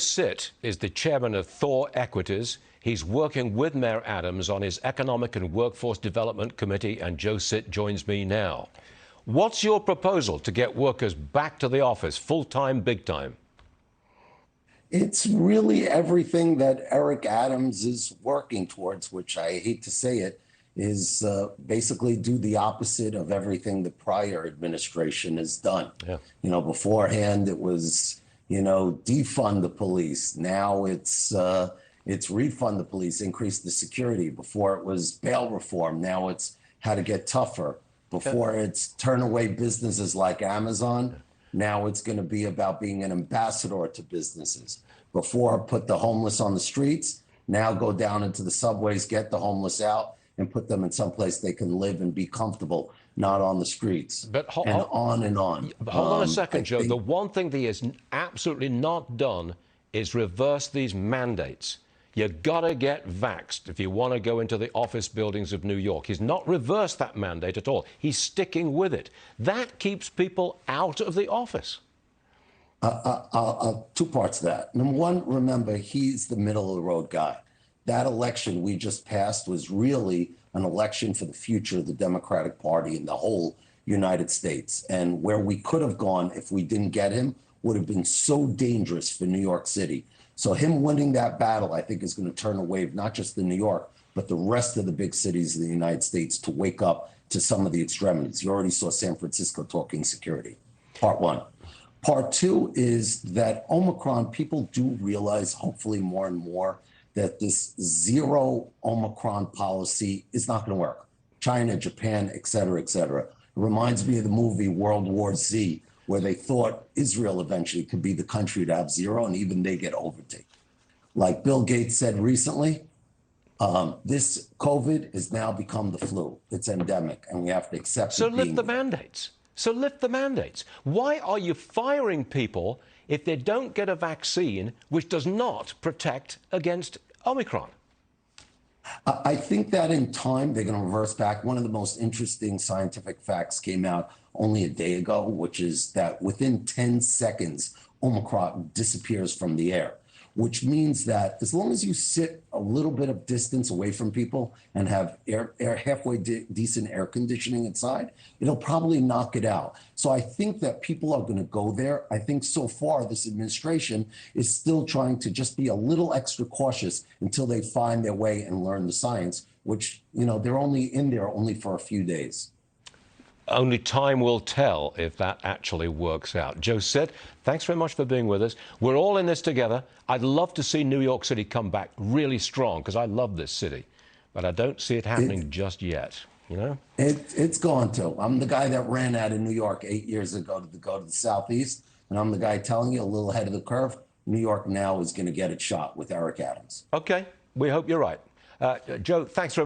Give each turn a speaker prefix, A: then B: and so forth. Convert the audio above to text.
A: Sitt is the chairman of Thor Equities. He's working with Mayor Adams on his Economic and Workforce Development Committee, and Joe Sitt joins me now. What's your proposal to get workers back to the office, full-time, big-time?
B: It's really everything that Eric Adams is working towards, which I hate to say it, is basically do the opposite of everything the prior administration has done.
A: Yeah.
B: Beforehand it was, defund the police. Now it's refund the police, increase the security. Before it was bail reform. Now it's how to get tougher. Before it's turn away businesses like Amazon. Now it's going to be about being an ambassador to businesses. Before, put the homeless on the streets. Now go down into the subways, get the homeless out, and put them in some place they can live and be comfortable, not on the streets. On and on.
A: Hold on a second, Joe. The one thing that he has absolutely not done is reverse these mandates. You gotta get vaxxed if you want to go into the office buildings of New York. He's not reversed that mandate at all. He's sticking with it. That keeps people out of the office.
B: Two parts to that. Number one, remember, he's the middle of the road guy. That election we just passed was really an election for the future of the Democratic Party and the whole United States. And where we could have gone if we didn't get him would have been so dangerous for New York City. So him winning that battle, I think, is going to turn a wave, not just in New York, but the rest of the big cities of the United States to wake up to some of the extremities. You already saw San Francisco talking security. Part one. Part two is that Omicron, people do realize, hopefully more and more, that this zero Omicron policy is not going to work. China, Japan, et cetera, et cetera. It reminds me of the movie World War Z, where they thought Israel eventually could be the country to have zero, and even they get overtaken. Like Bill Gates said recently, this COVID has now become the flu. It's endemic, and we have to accept it.
A: So lift the mandates. So lift the mandates. Why are you firing people if they don't get a vaccine which does not protect against Omicron?
B: I think that in time, they're going to reverse back. One of the most interesting scientific facts came out only a day ago, which is that within 10 seconds, Omicron disappears from the air, which means that as long as you sit a little bit of distance away from people and have air halfway decent air conditioning inside, it'll probably knock it out. So I think that people are going to go there. I think so far this administration is still trying to just be a little extra cautious until they find their way and learn the science, which, they're only in there only for a few days.
A: Only time will tell if that actually works out. Joe Sitt, thanks very much for being with us. We're all in this together. I'd love to see New York City come back really strong, because I love this city. But I don't see it happening just yet,
B: It's going to. I'm the guy that ran out of New York 8 years ago to go to the Southeast. And I'm the guy telling you, a little ahead of the curve, New York now is going to get its shot with Eric Adams.
A: Okay, we hope you're right. Joe, thanks very much.